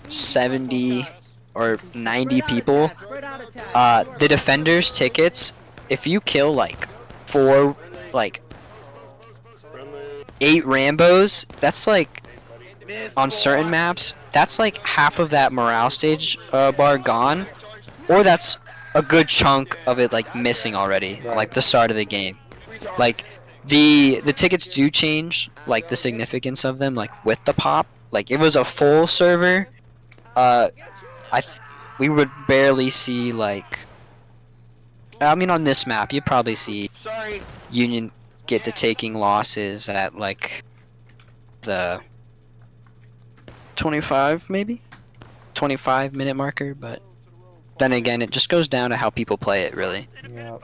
70, or 90 people. The defenders' tickets, if you kill like 8 Rambos, that's like, on certain maps, that's like half of that morale stage bar gone, or that's a good chunk of it like missing already, like the start of the game. Like the tickets do change, like the significance of them, like with the pop. Like it was a full server, we would barely see like. I mean, on this map, you'd probably see Union get to taking losses at like the 25, maybe 25-minute marker, but then again, it just goes down to how people play it, really. Yep.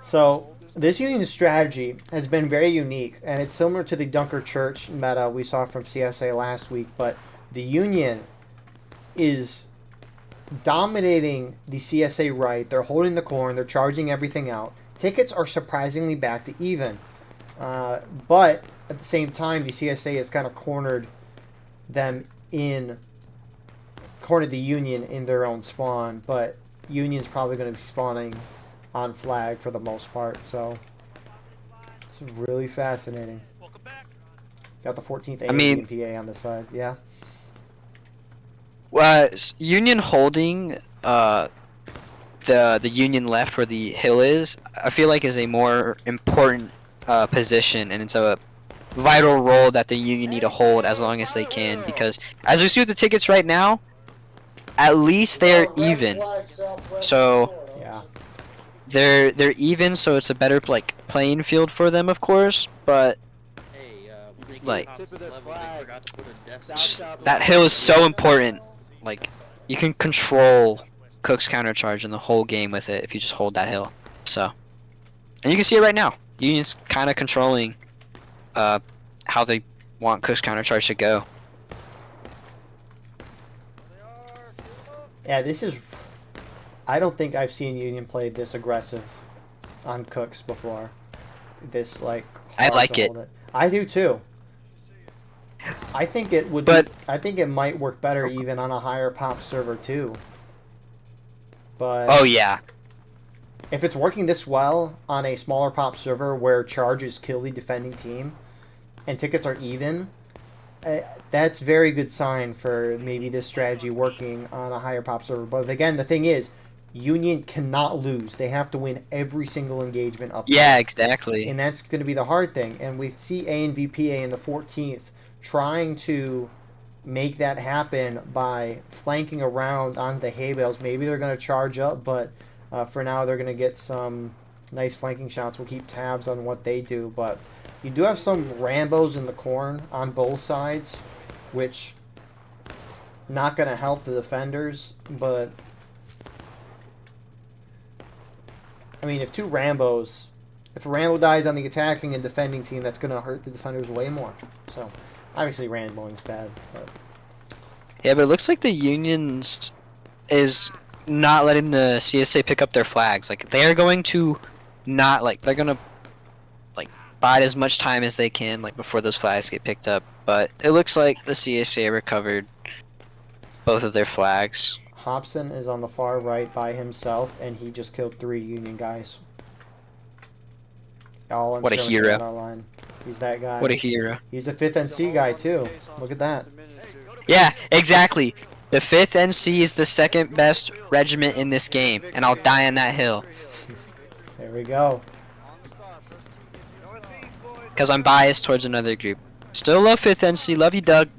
So this Union strategy has been very unique, and it's similar to the Dunker Church meta we saw from CSA last week, but the Union is dominating the CSA right. They're holding the corn. They're charging everything out. Tickets are surprisingly back to even. But at the same time, the CSA has kind of cornered the Union in their own spawn, but Union's probably going to be spawning on flag for the most part, so it's really fascinating. Got the 14th PA on this side, yeah. Union holding the Union left where the hill is, I feel like is a more important position, and it's a vital role that the Union need to hold as long as they can, because as we see with the tickets right now, at least they're even. So Yeah. they're even, so it's a better playing field for them, of course, but like just, that hill is so important. Like, you can control Cook's countercharge in the whole game with it if you just hold that hill. So, and you can see it right now. Union's kind of controlling how they want Cook's countercharge to go. Yeah, this is... I don't think I've seen Union play this aggressive on Cooks before. This, like, I hard like to it. hold it. I do, too. I think it would But- I think it might work better even on a higher pop server, too. But... Oh, yeah. If it's working this well on a smaller pop server where charges kill the defending team and tickets are even, that's very good sign for maybe this strategy working on a higher pop server. But again, the thing is, Union cannot lose. They have to win every single engagement up Yeah, there. exactly. And that's going to be the hard thing. And we see ANVPA in the 14th trying to make that happen by flanking around on the hay bales. Maybe they're going to charge up, but for now they're going to get some nice flanking shots. We'll keep tabs on what they do. But you do have some Rambos in the corn on both sides, which not going to help the defenders, but I mean, if a Rambo dies on the attacking and defending team, that's going to hurt the defenders way more. So, obviously, Ramboing's bad. But Yeah, but it looks like the Unions is not letting the CSA pick up their flags. Like, they're going to not, like, they're going to, like, bide as much time as they can, like, before those flags get picked up. But it looks like the CSA recovered both of their flags. Hobson is on the far right by himself, and he just killed 3 Union guys. All in What a skirmish hero. on our line. He's that guy. What a hero. He's a 5th NC guy, too. Look at that. Yeah, exactly. The 5th NC is the second best regiment in this game, and I'll die on that hill. There we go. Because I'm biased towards another group. Still love 5th NC. Love you, Doug.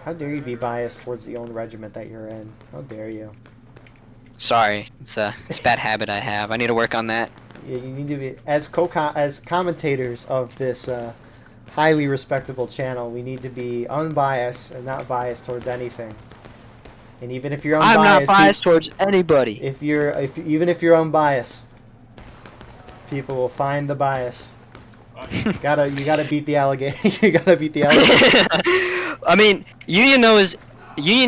How dare you be biased towards the own regiment that you're in? How dare you? Sorry. It's a bad habit I have. I need to work on that. Yeah, you need to be as commentators of this highly respectable channel. We need to be unbiased and not biased towards anything. And even if you're unbiased, I'm not biased towards anybody. even if you're unbiased, people will find the bias. You gotta beat the alligator. You gotta beat the alligator. I mean, Union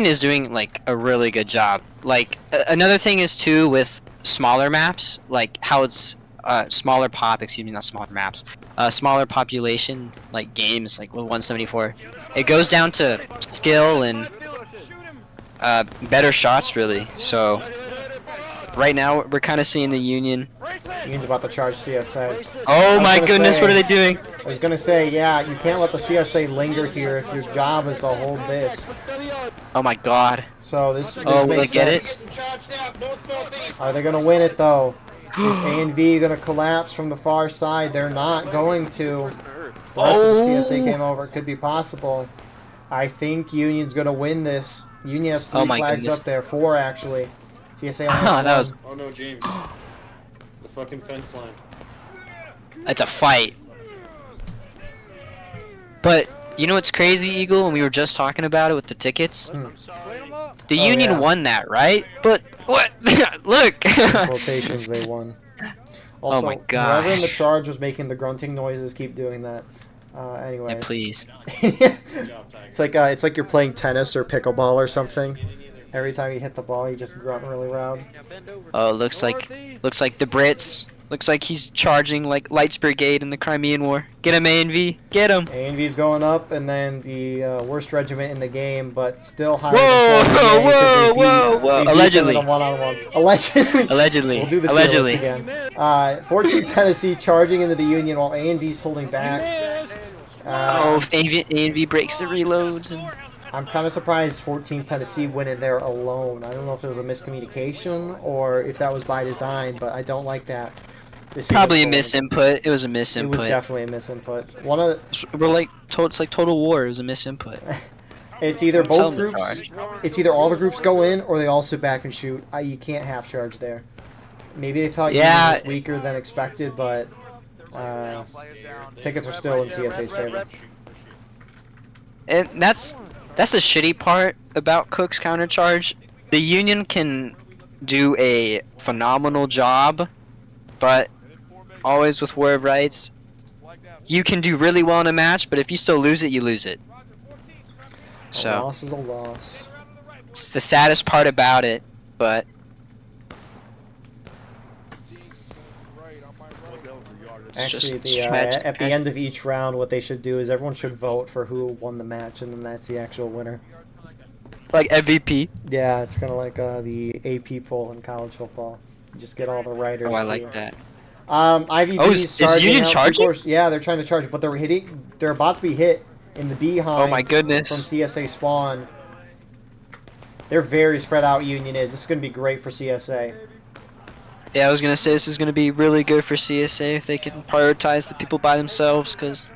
is doing like a really good job. Like another thing is too with smaller maps, like how it's smaller population, like games like with 174. It goes down to skill and better shots really. So right now we're kind of seeing the Union. Union's about to charge CSA. Oh my gonna goodness, say- what are they doing? I was gonna say, yeah, you can't let the CSA linger here if your job is to hold this. Oh my god. So this Oh, will they makes get sense. Are they gonna win it though? Is A&V gonna collapse from the far side? They're not going to. The rest of the CSA came over. It could be possible. I think Union's gonna win this. Union has 3 Oh my flags goodness. up there. 4 actually. CSA only has That was 1. Oh no, James. The fucking fence line. It's a fight. But you know what's crazy, Eagle? And we were just talking about it with the tickets. The Oh, Union yeah. won that, right? But what? Look. Quotations, they won. Also, my whoever in the gosh. charge was making the grunting noises, keep doing that. Yeah, Anyways. please. Good job, Tiger. It's like you're playing tennis or pickleball or something. Every time you hit the ball, you just grunt really loud. Oh, looks like the Brits. Looks like he's charging like Lights Brigade in the Crimean War. Get him, A&V. Get him. A&V's going up, and then the worst regiment in the game, but still higher Whoa, than 40 whoa, whoa, whoa. they beat Allegedly. them in a one-on-one. Allegedly. Allegedly. We'll do the tier Allegedly. list again. 14th Tennessee charging into the Union while A&V's holding back. Oh, if A&V breaks the reloads. And... I'm kind of surprised 14th Tennessee went in there alone. I don't know if it was a miscommunication or if that was by design, but I don't like that. Probably a misinput. It was a misinput. It was definitely a misinput. One of We're like, it's like Total War. It was a misinput. it's either Tell both them to groups. charge. It's either all the groups go in or they all sit back and shoot. You can't half charge there. Maybe they thought Union was weaker than expected, but tickets are still in CSA's favor. And that's the shitty part about Cook's countercharge. The Union can do a phenomenal job, but always with War of Rights, you can do really well in a match, but if you still lose it, you lose it. A So loss is a loss. it's the saddest part about it, but it's Actually, just the, tragic. at the end of each round, what they should do is everyone should vote for who won the match, and then that's the actual winner. Like MVP. Yeah, it's kind of like the AP poll in college football. You just get all the writers. Oh, I to- like that. IVP Oh, is Union out charging? course. Yeah, they're trying to charge, but they're about to be hit in the behind. Oh my goodness. From CSA spawn. They're very spread out. Union is. This is going to be great for CSA. Yeah, I was gonna say this is gonna be really good for CSA if they can prioritize the people by themselves, because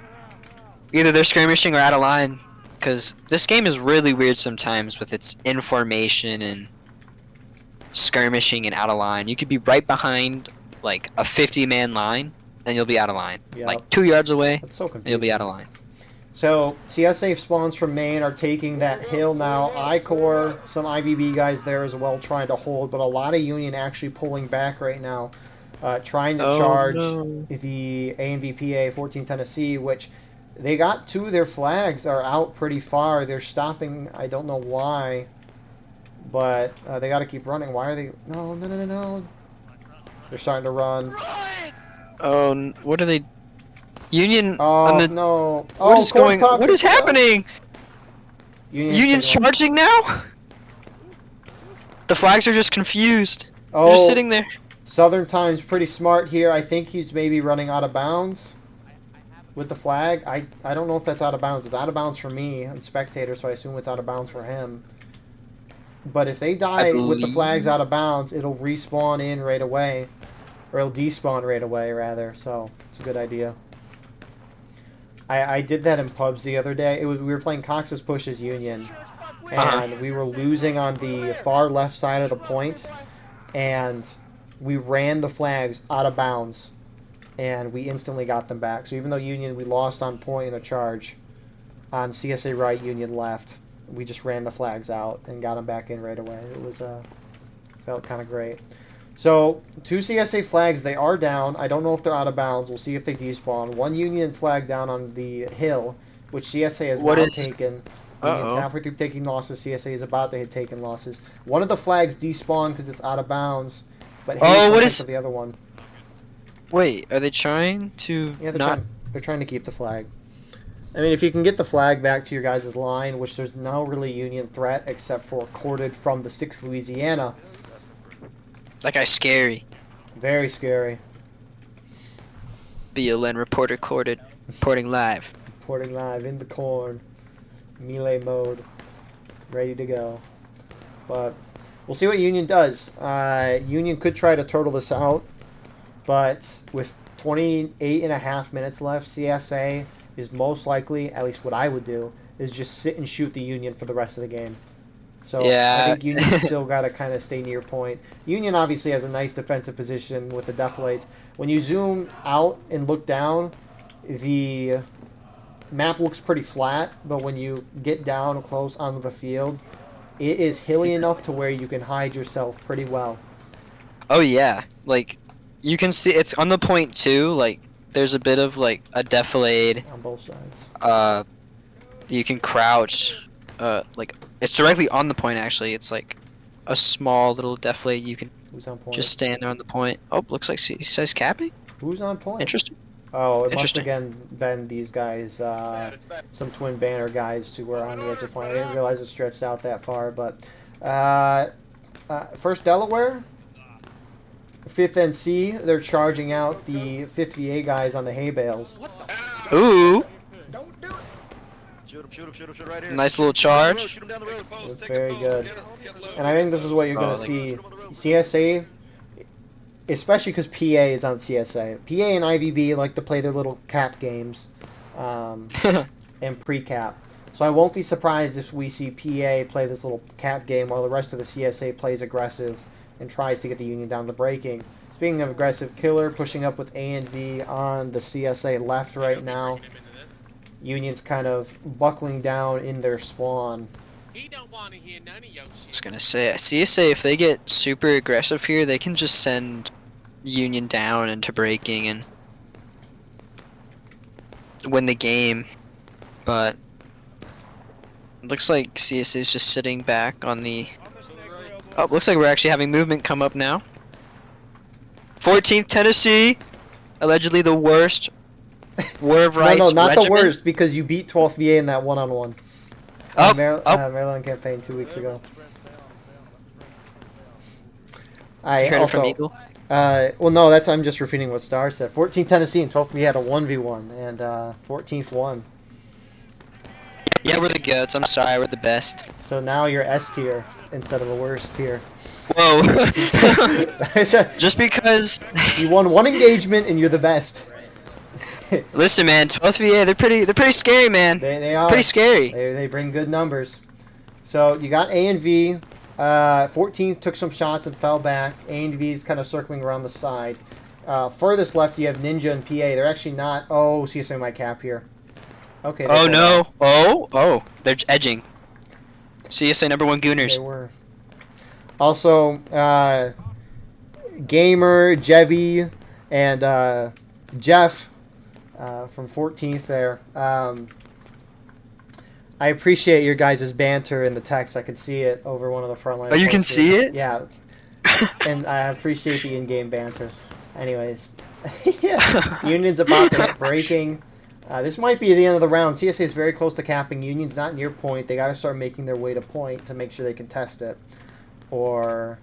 either they're skirmishing or out of line. Because this game is really weird sometimes with its information and skirmishing and out of line. You could be right behind like a 50-man line, and you'll be out of line. Yep. Like 2 yards away, That's so and confusing. you'll be out of line. So CSA spawns from Maine are taking that hill now. I-Corps, some IVB guys there as well trying to hold, but a lot of Union actually pulling back right now, trying to charge the ANVPA 14 Tennessee, which they got two of their flags are out pretty far. They're stopping. I don't know why, but they got to keep running. Why are they? No. They're starting to run. Oh, what are they? Union Oh on the. no! What is corn going? pop What is picked up. happening? Union's taking- charging now. The flags are just confused. They're Oh, just sitting there. Southern Time's pretty smart here. I think he's maybe running out of bounds with the flag. I don't know if that's out of bounds. It's out of bounds for me on spectator, so I assume it's out of bounds for him. But if they die with the believe- flags out of bounds, it'll respawn in right away. Or it'll despawn right away, rather. So, it's a good idea. I did that in pubs the other day. We were playing Cox's Push's Union. And we were losing on the far left side of the point. And we ran the flags out of bounds. And we instantly got them back. So even though Union, we lost on point in a charge, on CSA right, Union left, we just ran the flags out and got them back in right away. It was felt kind of great. So 2 CSA flags, they are down. I don't know if they're out of bounds. We'll see if they despawn. 1 Union flag down on the hill, which CSA has now taken. Union's halfway through taking losses. CSA is about to hit taking losses. One of the flags despawned because it's out of bounds. But What is the other one? Wait, are they trying to Yeah, not? they're trying to keep the flag. I mean, if you can get the flag back to your guys' line, which there's no really Union threat except for corded from the 6th Louisiana. That guy's scary. Very scary. BLN reporter corded, reporting live. Reporting live in the corn. Melee mode. Ready to go. But we'll see what Union does. Union could try to turtle this out. But with 28.5 minutes left, CSA is most likely, at least what I would do, is just sit and shoot the Union for the rest of the game. So Yeah. I think Union still got to kind of stay near point. Union obviously has a nice defensive position with the deflates. When you zoom out and look down, the map looks pretty flat, but when you get down close onto the field, it is hilly enough to where you can hide yourself pretty well. Oh yeah, like you can see it's on the point too. Like there's a bit of like a defilade. On both sides. You can crouch. Like it's directly on the point. Actually, it's like a small little defilade. You can Who's on point? just stand there on the point. Oh, looks like he says capping. Who's on point? Interesting. Oh, it must Interesting. again been these guys, some twin banner guys who were on the edge of point. I didn't realize it stretched out that far, but first Delaware, 5th NC, they're charging out the 5th VA guys on the hay bales. Ooh, Shoot him, shoot him right here. nice little charge. Shoot him down the road. Looks very good. And I think this is what you're going to see. CSA, especially because PA is on CSA. PA and IVB like to play their little cap games and pre-cap. So I won't be surprised if we see PA play this little cap game while the rest of the CSA plays aggressive and tries to get the Union down the breaking. Speaking of aggressive, Killer pushing up with A and V on the CSA left right now. Union's kind of buckling down in their spawn. He don't want to hear none of your I was shit. gonna say, CSA, if they get super aggressive here, they can just send Union down into breaking and win the game. But it looks like CSA is just sitting back on the. Oh, looks like we're actually having movement come up now. 14th Tennessee, allegedly the worst War of Rights No, not regiment. the worst, because you beat 12th VA in that one-on-one. Oh, Maryland campaign 2 weeks ago. I heard it from also, Eagle. well, no, I'm just repeating what Star said. 14th Tennessee and 12th VA had a 1v1, and 14th won. Yeah, we're the goats. I'm sorry, we're the best. So now you're S tier instead of a worst tier. Whoa. So Just because. you won one engagement and you're the best. Listen, man, 12th VA, they're pretty scary, man. They are. Pretty scary. They bring good numbers. So you got A and V. 14th took some shots and fell back. A and V is kind of circling around the side. Furthest left, you have Ninja and PA. They're actually not. Oh, CSA might cap here. Okay. they Oh pulled no. out. Oh, they're edging. CSA #1 Gooners. They were. Also, Gamer, Jevy, and Jeff from 14th there. I appreciate your guys' banter in the text. I can see it over one of the front line. Oh, you can posts see here. it? Yeah. And I appreciate the in-game banter. Anyways. Yeah. Union's about to hit breaking. This might be the end of the round. CSA is very close to capping. Union's not near point. They got to start making their way to point to make sure they can test it. Or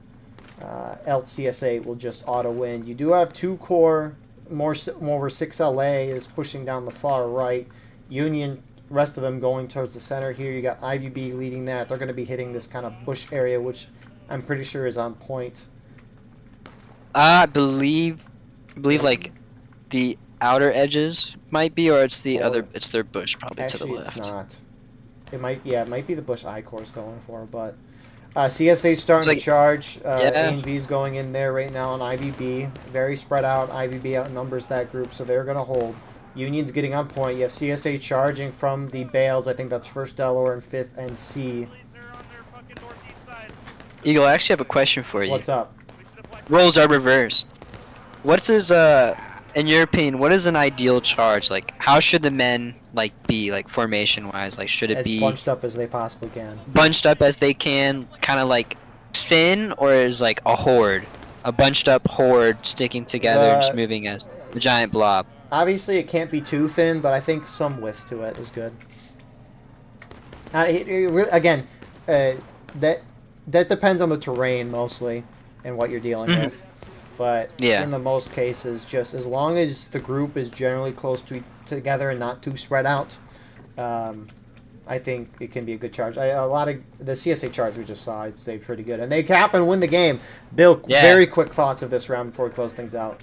else CSA will just auto-win. You do have 2 core. More over 6LA is pushing down the far right. Union, rest of them going towards the center here. You got IVB leading that. They're going to be hitting this kind of bush area, which I'm pretty sure is on point. I believe like the outer edges might be, or it's the other. It's their bush probably Actually, to the left. it's not. It might be the bush I-Core's going for, but CSA's starting like- to charge. yeah. A&V's going in there right now on IVB. Very spread out. IVB outnumbers that group, so they're going to hold. Union's getting on point. You have CSA charging from the bales. I think that's 1st Delaware and 5th NC. Eagle, I actually have a question for you. What's up? Roles are reversed. What's in your opinion, what is an ideal charge? Like, how should the men be formation wise? Like, should it As be bunched up as they possibly can. bunched up as they can, kind of like thin, or is like a horde, a bunched up horde sticking together, just moving as a giant blob? Obviously, it can't be too thin, but I think some width to it is good. Again, that depends on the terrain mostly and what you're dealing with. But Yeah. in the most cases, just as long as the group is generally close together and not too spread out, I think it can be a good charge. A lot of the CSA charge we just saw, I'd say pretty good. And they cap and win the game. Bill, Yeah. very quick thoughts of this round before we close things out.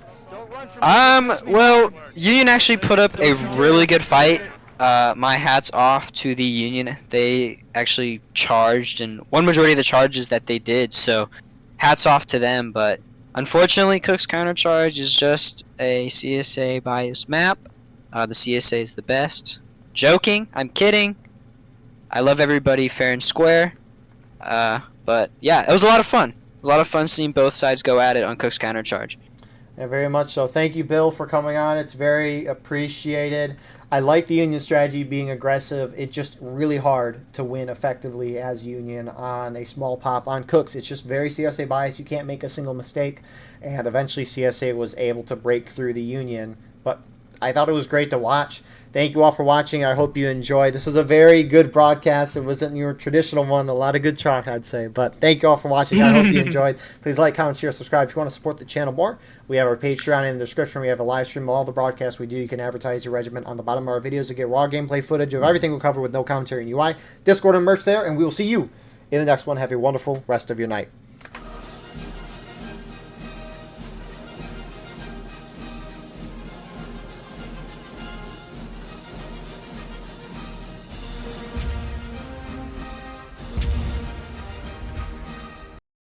Well, Union actually put up a really good fight. My hat's off to the Union. They actually charged and won majority of the charges that they did, so hats off to them. But unfortunately, Cook's countercharge is just a CSA bias map. The CSA is the best. Joking, I'm kidding. I love everybody fair and square. But yeah, it was a lot of fun. It was a lot of fun seeing both sides go at it on Cook's countercharge. Yeah, very much so. Thank you, Bill, for coming on. It's very appreciated. I like the Union strategy being aggressive. It's just really hard to win effectively as Union on a small pop on Cooks. It's just very CSA biased. You can't make a single mistake. And eventually CSA was able to break through the Union. But I thought it was great to watch. Thank you all for watching. I hope you enjoyed. This was a very good broadcast. It wasn't your traditional one. A lot of good talk, I'd say. But thank you all for watching. I hope you enjoyed. Please like, comment, share, subscribe. If you want to support the channel more, we have our Patreon in the description. We have a live stream of all the broadcasts we do. You can advertise your regiment on the bottom of our videos to get raw gameplay footage of everything we cover with no commentary and UI. Discord and merch there, and we will see you in the next one. Have a wonderful rest of your night.